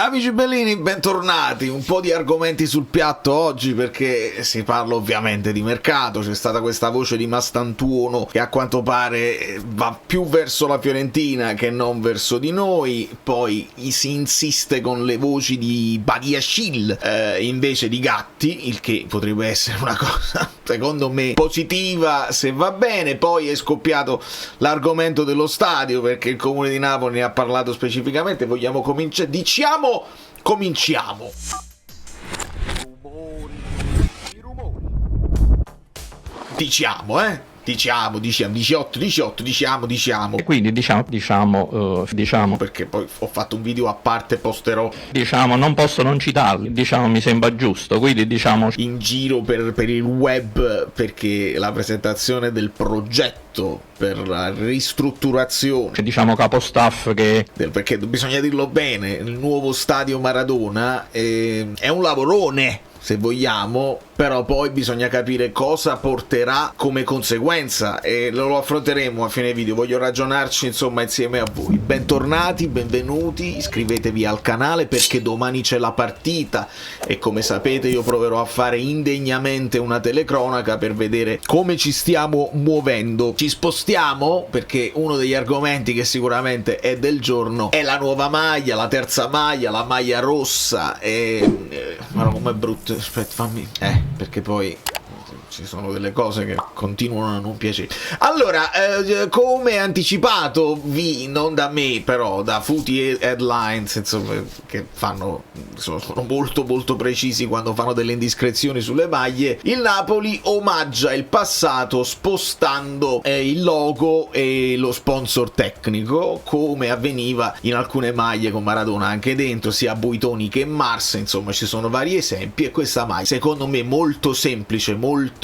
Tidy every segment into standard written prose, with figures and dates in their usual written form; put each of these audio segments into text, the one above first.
Amici bellini, bentornati. Un po' di argomenti sul piatto oggi perché si parla ovviamente di mercato. C'è stata questa voce di Mastantuono che a quanto pare va più verso la Fiorentina che non verso di noi. Poi si insiste con le voci di Badiashile invece di Gatti, il che potrebbe essere una cosa secondo me positiva se va bene. Poi è scoppiato l'argomento dello stadio perché il Comune di Napoli ne ha parlato specificamente. Vogliamo cominciare? Cominciamo. Diciamo 18. E quindi diciamo Perché poi ho fatto un video a parte, posterò non posso non citarli, mi sembra giusto, quindi in giro per il web, perché la presentazione del progetto per la ristrutturazione capostaff perché bisogna dirlo bene, il nuovo stadio Maradona è un lavorone, se vogliamo, però poi bisogna capire cosa porterà come conseguenza e lo affronteremo a fine video. Voglio ragionarci insomma insieme a voi. Bentornati, benvenuti, iscrivetevi al canale perché domani c'è la partita e come sapete io proverò a fare indegnamente una telecronaca per vedere come ci stiamo muovendo. Ci spostiamo perché uno degli argomenti che sicuramente è del giorno è la nuova maglia, la terza maglia, la maglia rossa ma com'è brutto. Aspetta, fammi perché poi ci sono delle cose che continuano a non piacere. Allora, come anticipato, non da me, però da Footy Headlines, insomma, che sono molto molto precisi quando fanno delle indiscrezioni sulle maglie, il Napoli omaggia il passato spostando il logo e lo sponsor tecnico, come avveniva in alcune maglie con Maradona anche dentro, sia Buitoni che Mars. Insomma, ci sono vari esempi e questa maglia, secondo me, molto semplice, molto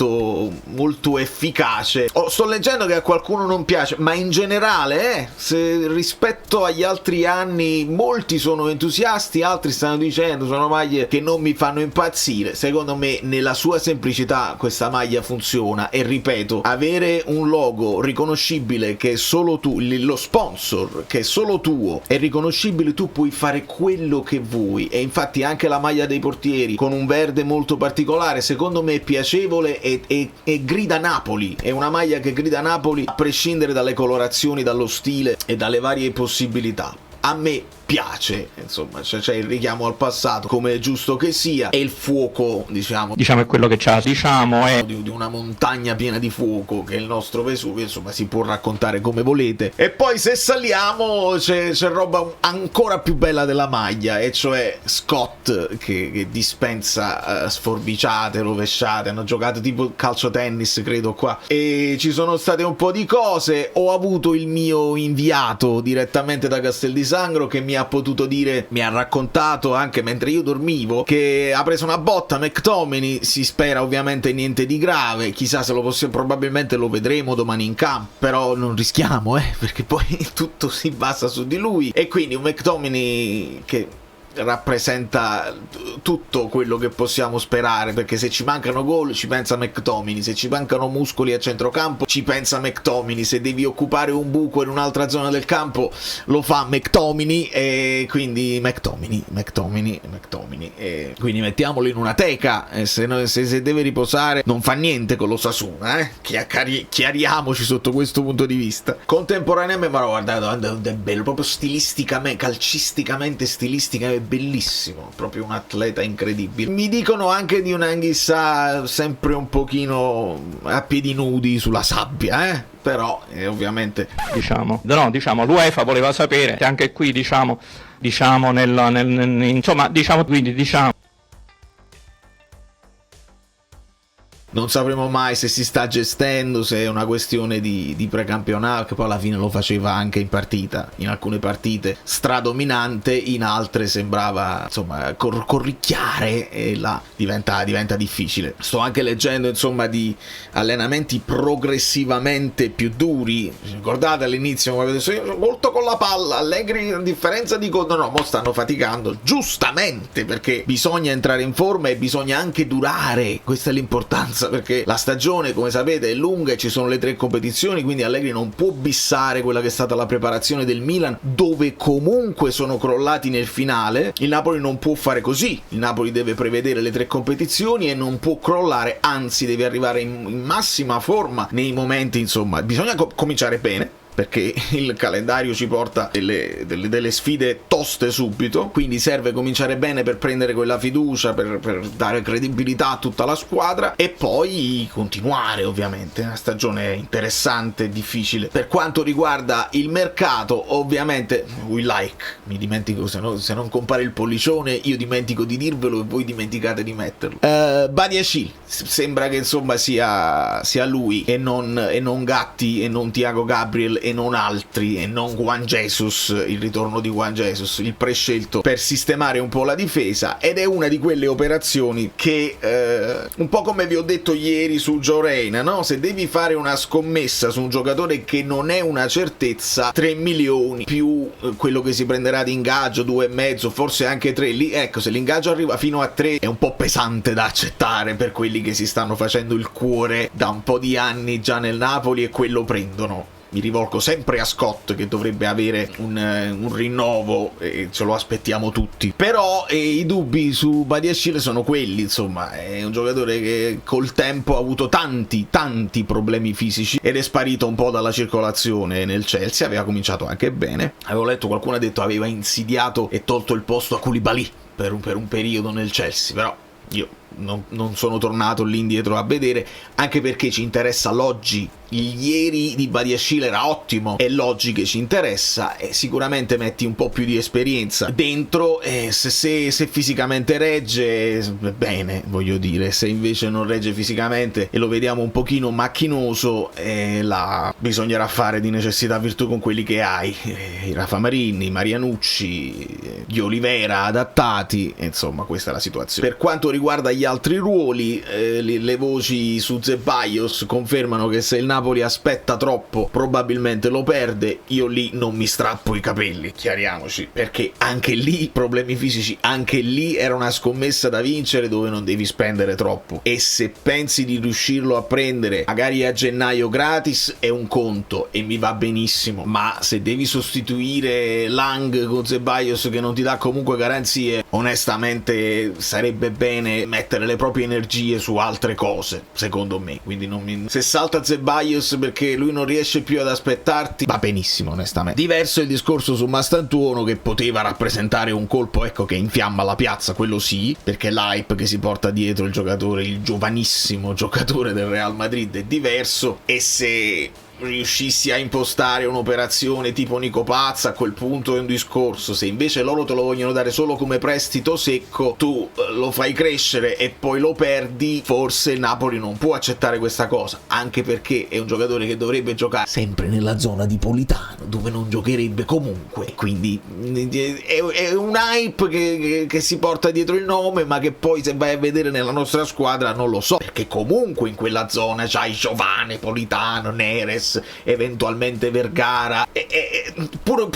efficace. Sto leggendo che a qualcuno non piace, ma in generale se rispetto agli altri anni molti sono entusiasti, altri stanno dicendo sono maglie che non mi fanno impazzire. Secondo me nella sua semplicità questa maglia funziona e ripeto, avere un logo riconoscibile che è solo tu, lo sponsor che è solo tuo, è riconoscibile, tu puoi fare quello che vuoi. E infatti anche la maglia dei portieri con un verde molto particolare secondo me è piacevole e grida Napoli, è una maglia che grida Napoli a prescindere dalle colorazioni, dallo stile e dalle varie possibilità. A me piace, insomma, c'è il richiamo al passato come è giusto che sia, e il fuoco diciamo è quello che c'ha, è di una montagna piena di fuoco che è il nostro Vesuvio. Insomma, si può raccontare come volete. E poi se saliamo c'è roba ancora più bella della maglia, e cioè Scott che dispensa sforbiciate, rovesciate. Hanno giocato tipo calcio tennis credo qua, e ci sono state un po' di cose. Ho avuto il mio inviato direttamente da Castel di Sangro che mi ha potuto dire, mi ha raccontato anche mentre io dormivo, che ha preso una botta McTominay. Si spera ovviamente niente di grave, chissà se probabilmente lo vedremo domani in campo, però non rischiamo perché poi tutto si basa su di lui. E quindi un McTominay che rappresenta tutto quello che possiamo sperare, perché se ci mancano gol ci pensa McTominay, se ci mancano muscoli a centrocampo ci pensa McTominay, se devi occupare un buco in un'altra zona del campo lo fa McTominay, e quindi McTominay e quindi mettiamolo in una teca. Se deve riposare non fa niente con l'Osasuna, chiariamoci sotto questo punto di vista. Contemporaneamente, ma guardate, è bello proprio stilisticamente, calcisticamente, stilisticamente bellissimo, proprio un atleta incredibile. Mi dicono anche di un Anghissà sempre un pochino a piedi nudi sulla sabbia, però ovviamente l'UEFA voleva sapere anche qui non sapremo mai se si sta gestendo, se è una questione di precampionato, che poi alla fine lo faceva anche in partita, in alcune partite stradominante, in altre sembrava insomma corricchiare, e là diventa difficile. Sto anche leggendo insomma di allenamenti progressivamente più duri. Ricordate all'inizio come avete detto, molto con la palla, Allegri a differenza di no, mo stanno faticando giustamente perché bisogna entrare in forma e bisogna anche durare. Questa è l'importanza abbastanza, perché la stagione, come sapete, è lunga e ci sono le 3 competizioni, quindi Allegri non può bissare quella che è stata la preparazione del Milan, dove comunque sono crollati nel finale. Il Napoli non può fare così, il Napoli deve prevedere le 3 competizioni e non può crollare, anzi deve arrivare in massima forma nei momenti, insomma, bisogna cominciare bene, perché il calendario ci porta delle sfide toste subito, quindi serve cominciare bene per prendere quella fiducia, per dare credibilità a tutta la squadra e poi continuare. Ovviamente una stagione interessante e difficile. Per quanto riguarda il mercato, ovviamente mi dimentico, se non compare il pollicione io dimentico di dirvelo e voi dimenticate di metterlo. Badiashile sembra che insomma sia lui e non Gatti e non Thiago Gabriel e non altri e non Juan Jesus, il ritorno di Juan Jesus, il prescelto per sistemare un po' la difesa, ed è una di quelle operazioni che un po' come vi ho detto ieri su Gio Reyna, no? Se devi fare una scommessa su un giocatore che non è una certezza, 3 milioni più quello che si prenderà di ingaggio, 2,5, forse anche 3, lì ecco, se l'ingaggio arriva fino a 3 è un po' pesante da accettare per quelli che si stanno facendo il cuore da un po' di anni già nel Napoli e quello prendono. Mi rivolgo sempre a Scott, che dovrebbe avere un rinnovo e ce lo aspettiamo tutti. Però i dubbi su Badiashile sono quelli, insomma, è un giocatore che col tempo ha avuto tanti problemi fisici ed è sparito un po' dalla circolazione nel Chelsea. Aveva cominciato anche bene, avevo letto qualcuno ha detto aveva insidiato e tolto il posto a Koulibaly per un periodo nel Chelsea, però io non sono tornato lì indietro a vedere, anche perché ci interessa l'oggi. Il ieri di Badiashile era ottimo, è l'oggi che ci interessa, e sicuramente metti un po' più di esperienza dentro, e se fisicamente regge, bene, voglio dire. Se invece non regge fisicamente e lo vediamo un pochino macchinoso, là bisognerà fare di necessità virtù con quelli che hai, i Rafa Marini, i Marianucci, gli Olivera adattati, insomma questa è la situazione. Per quanto riguarda gli altri ruoli, le voci su Ceballos confermano che se il Napoli aspetta troppo probabilmente lo perde. Io lì non mi strappo i capelli, chiariamoci, perché anche lì problemi fisici, anche lì era una scommessa da vincere dove non devi spendere troppo, e se pensi di riuscirlo a prendere magari a gennaio gratis è un conto e mi va benissimo, ma se devi sostituire Lang con Ceballos che non ti dà comunque garanzie, onestamente sarebbe bene mettere le proprie energie su altre cose, secondo me. Quindi se salta Ceballos perché lui non riesce più ad aspettarti, va benissimo, onestamente. Diverso è il discorso su Mastantuono, che poteva rappresentare un colpo, ecco, che infiamma la piazza, quello sì, perché l'hype che si porta dietro il giocatore, il giovanissimo giocatore del Real Madrid, è diverso, e se riuscissi a impostare un'operazione tipo Nico Paz, a quel punto è un discorso. Se invece loro te lo vogliono dare solo come prestito secco, tu lo fai crescere e poi lo perdi, forse il Napoli non può accettare questa cosa, anche perché è un giocatore che dovrebbe giocare sempre nella zona di Politano, dove non giocherebbe comunque, e quindi è un hype che si porta dietro il nome, ma che poi se vai a vedere nella nostra squadra non lo so, perché comunque in quella zona c'hai Giovane, Politano, Neres, eventualmente Vergara, pure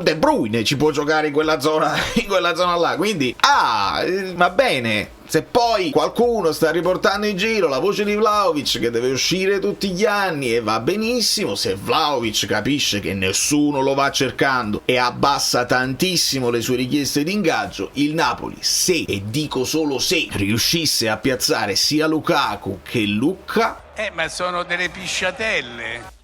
De Bruyne ci può giocare in quella zona là, quindi va bene. Se poi qualcuno sta riportando in giro la voce di Vlahovic che deve uscire tutti gli anni, e va benissimo, se Vlahovic capisce che nessuno lo va cercando e abbassa tantissimo le sue richieste di ingaggio, il Napoli, se, e dico solo se, riuscisse a piazzare sia Lukaku che Lucca, ma sono delle pisciatelle.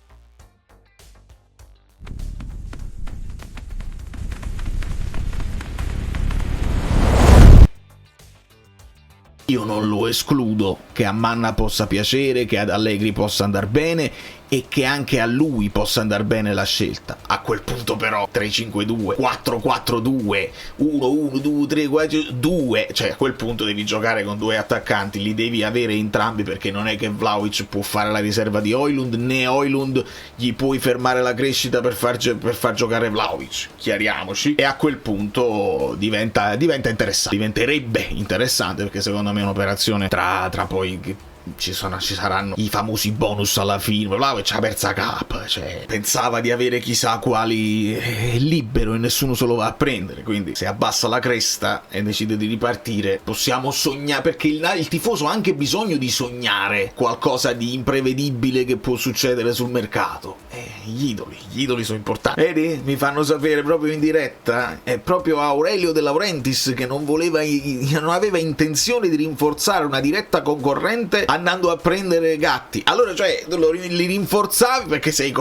io non lo escludo che a Manna possa piacere, che ad Allegri possa andare bene e che anche a lui possa andare bene la scelta. A quel punto però 3-5-2, 4-4-2, 1-1-2-3-4-2, cioè a quel punto devi giocare con 2 attaccanti, li devi avere entrambi, perché non è che Vlahovic può fare la riserva di Højlund, né Højlund gli puoi fermare la crescita per far giocare Vlahovic, chiariamoci. E a quel punto diventerebbe interessante, perché secondo me è un'operazione tra poi ci saranno i famosi bonus alla fine, là c'ha persa K, cioè pensava di avere chissà quali libero e nessuno se lo va a prendere, quindi se abbassa la cresta e decide di ripartire possiamo sognare, perché il tifoso ha anche bisogno di sognare qualcosa di imprevedibile che può succedere sul mercato. Gli idoli sono importanti. Vedi? Mi fanno sapere proprio in diretta, è proprio Aurelio De Laurentiis che non aveva intenzione di rinforzare una diretta concorrente andando a prendere Gatti. Allora, cioè, li rinforzavi perché sei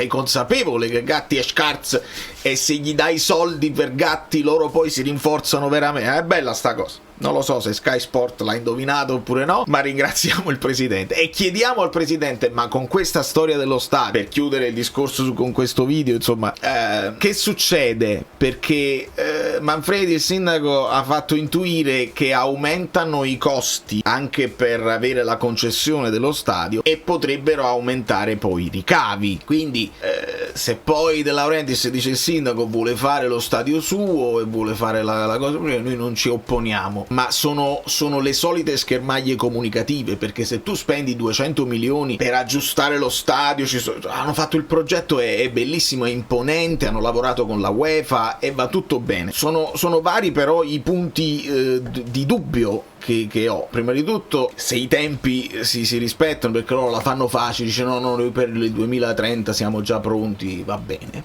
consapevole che Gatti è scarso, e se gli dai soldi per Gatti loro poi si rinforzano veramente. È bella sta cosa. Non lo so se Sky Sport l'ha indovinato oppure no, ma ringraziamo il presidente e chiediamo al presidente, ma con questa storia dello stadio, per chiudere il discorso con questo video, insomma, che succede? Perché Manfredi, il sindaco, ha fatto intuire che aumentano i costi anche per avere la concessione dello stadio e potrebbero aumentare poi i ricavi. Quindi se poi De Laurentiis, dice il sindaco, vuole fare lo stadio suo e vuole fare la cosa, noi non ci opponiamo. Ma sono le solite schermaglie comunicative, perché se tu spendi 200 milioni per aggiustare lo stadio, hanno fatto il progetto, è bellissimo, è imponente, hanno lavorato con la UEFA e va tutto bene. Sono vari però i punti di dubbio che ho. Prima di tutto, se i tempi si rispettano, perché loro la fanno facile, dice no, noi per il 2030 siamo già pronti, va bene,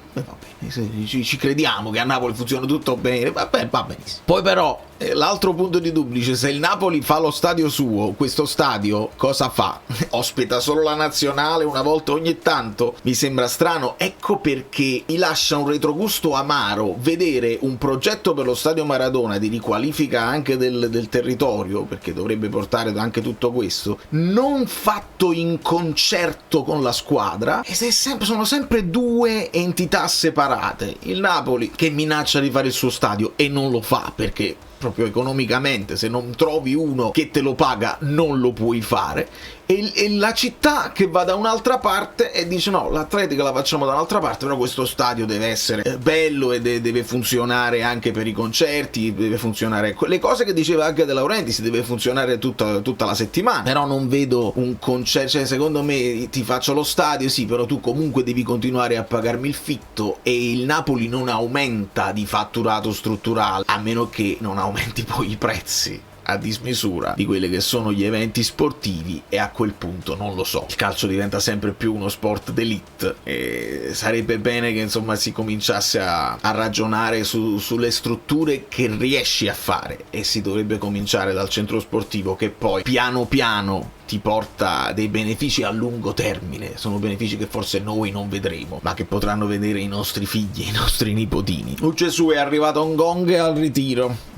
ci crediamo che a Napoli funziona tutto bene, va benissimo. Poi però l'altro punto di dubbio, dice, se il Napoli fa lo stadio suo, questo stadio cosa fa? Ospita solo la nazionale una volta ogni tanto? Mi sembra strano. Ecco perché mi lascia un retrogusto amaro vedere un progetto per lo stadio Maradona di riqualifica anche del territorio, perché dovrebbe portare anche tutto questo, non fatto in concerto con la squadra, e sono sempre due entità separate. Il Napoli che minaccia di fare il suo stadio e non lo fa perché proprio economicamente, se non trovi uno che te lo paga, non lo puoi fare, e la città che va da un'altra parte e dice no, l'atletica la facciamo da un'altra parte, però questo stadio deve essere bello e deve funzionare anche per i concerti, deve funzionare le cose che diceva anche De Laurentiis, deve funzionare tutta la settimana. Però non vedo un concerto, cioè secondo me ti faccio lo stadio, sì, però tu comunque devi continuare a pagarmi il fitto, e il Napoli non aumenta di fatturato strutturale, a meno che non aumenti poi i prezzi a dismisura di quelli che sono gli eventi sportivi, e a quel punto non lo so, il calcio diventa sempre più uno sport d'élite e sarebbe bene che insomma si cominciasse a ragionare sulle strutture che riesci a fare, e si dovrebbe cominciare dal centro sportivo, che poi piano piano ti porta dei benefici a lungo termine. Sono benefici che forse noi non vedremo, ma che potranno vedere i nostri figli, i nostri nipotini. Gesù, è arrivato un gong al ritiro.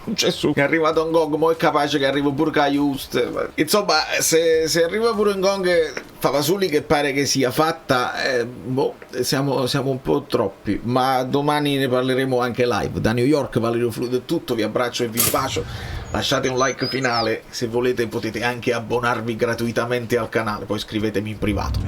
Gesù, è arrivato un gong, mo è capace che arriva pure Just. Insomma, se arriva pure un gong Favasuli, che pare che sia fatta, siamo un po' troppi, ma domani ne parleremo anche live. Da New York, Valerio Fluido è tutto, vi abbraccio e vi bacio. Lasciate un like finale, se volete potete anche abbonarvi gratuitamente al canale, poi scrivetemi in privato.